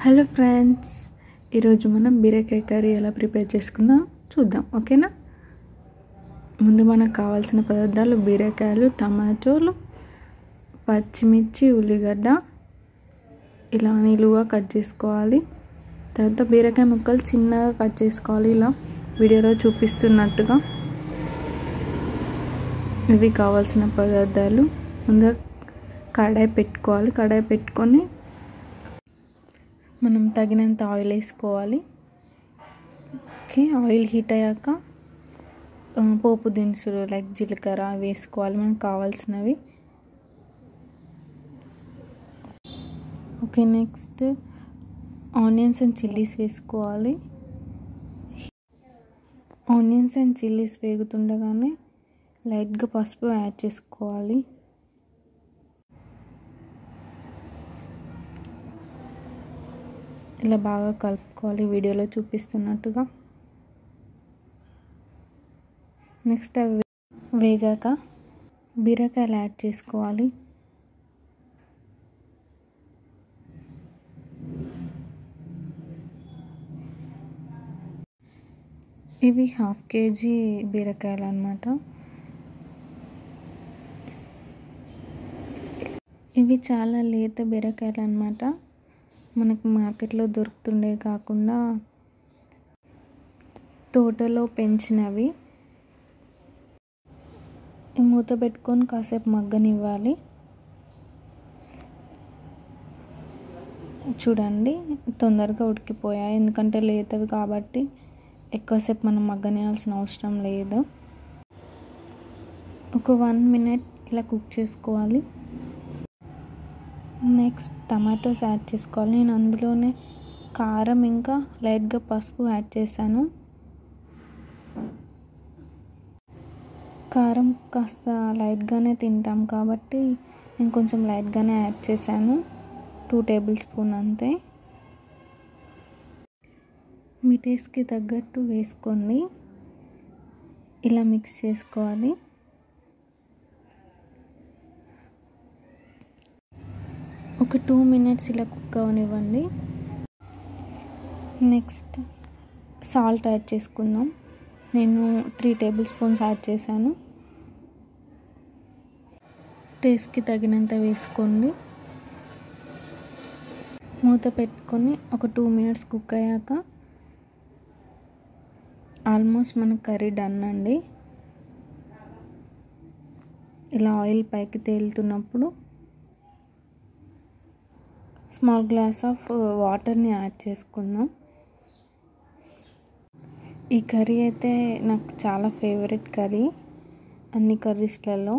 Hello friends, ఈరోజు మనం బీరకాయ కర్రీ ఎలా ప్రిపేర్ చేసుకుందాం చూద్దాం. ఓకేనా? ముందు మనకు కావాల్సిన పదార్థాలు బీరకాయలు, టమాటోలు, పచ్చిమిర్చి, ఉల్లిగడ్డ ఇలా నిలువుగా కట్ చేసుకోవాలి. తర్వాత బీరకాయ ముక్కలు చిన్నగా కట్ చేసుకోవాలి, ఇలా వీడియోలో చూపిస్తున్నట్టుగా. ఇవి కావాల్సిన పదార్థాలు. ముందుగా కడాయి పెట్టుకోవాలి. కడాయి పెట్టుకొని మనం తగినంత ఆయిల్ వేసుకోవాలి. ఓకే, ఆయిల్ హీట్ అయ్యాక పోపు దినుసులు లైక్ జీలకర్ర వేసుకోవాలి, మనకు కావాల్సినవి. Okay, next onions and chillies వేసుకోవాలి. ఆనియన్స్ అండ్ చిల్లీస్ వేగుతుండగానే లైట్గా పసుపు యాడ్ చేసుకోవాలి. ఇలా బాగా కలుపుకోవాలి వీడియోలో చూపిస్తున్నట్టుగా. నెక్స్ట్ అవి వేగాక బీరకాయలు యాడ్ చేసుకోవాలి. ఇవి 1/2 kg బీరకాయలు అన్నమాట. ఇవి చాలా లేత బీరకాయలు అన్నమాట. మనకు మార్కెట్లో దొరుకుతుండే కాకుండా తోటలో పెంచినవి. మూత పెట్టుకొని కాసేపు మగ్గనివ్వాలి. చూడండి, తొందరగా ఉడికిపోయాయి, ఎందుకంటే లేతవి కాబట్టి ఎక్కువసేపు మనం మగ్గనియాల్సిన అవసరం లేదు. ఒక 1 minute ఇలా కుక్ చేసుకోవాలి. నెక్స్ట్ టమాటోస్ యాడ్ చేసుకోవాలి. నేను అందులోనే కారం ఇంకా లైట్గా పసుపు యాడ్ చేశాను. కారం కాస్త లైట్గానే తింటాం కాబట్టి నేను కొంచెం లైట్గానే యాడ్ చేశాను, 2 tablespoons అంతే. మీ టేస్ట్కి తగ్గట్టు వేసుకోండి. ఇలా మిక్స్ చేసుకోవాలి. ఒక 2 minutes ఇలా కుక్ అవనివ్వండి. నెక్స్ట్ సాల్ట్ యాడ్ చేసుకుందాం. నేను 3 tablespoons యాడ్ చేశాను. టేస్ట్కి తగినంత వేసుకోండి. మూత పెట్టుకొని ఒక 2 minutes కుక్ అయ్యాక ఆల్మోస్ట్ మన కర్రీ డన్ అండి. ఇలా ఆయిల్ పైకి తేలుతున్నప్పుడు స్మాల్ గ్లాస్ ఆఫ్ వాటర్ని యాడ్ చేసుకుందాం. ఈ కర్రీ అయితే నాకు చాలా ఫేవరెట్ కర్రీ అన్ని కర్రీస్లలో.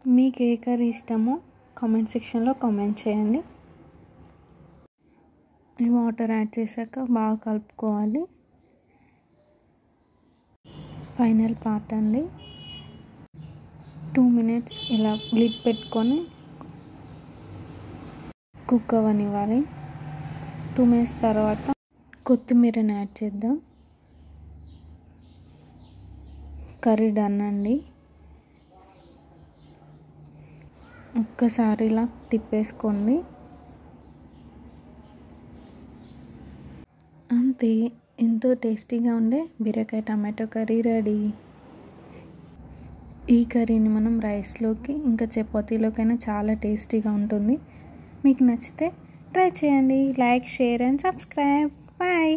మీకు ఏ కర్రీ ఇష్టమో కామెంట్ సెక్షన్లో కామెంట్ చేయండి. ఈ వాటర్ యాడ్ చేశాక బాగా కలుపుకోవాలి. ఫైనల్ పార్ట్ అండి. 2 minutes ఇలా లిడ్ పెట్టుకొని కుక్ అవ్వనివ్వాలి. 2 minutes తర్వాత కొత్తిమీరని యాడ్ చేద్దాం. కర్రీ డన్ అండి. ఒక్కసారి ఇలా తిప్పేసుకోండి. అంతే, ఎంతో టేస్టీగా ఉండే బీరకాయ టమాటో కర్రీ రెడీ. ఈ కర్రీని మనం రైస్లోకి ఇంకా చపాతీలోకైనా చాలా టేస్టీగా ఉంటుంది. మీకు నచ్చితే ట్రై చేయండి. Like, share and subscribe. Bye.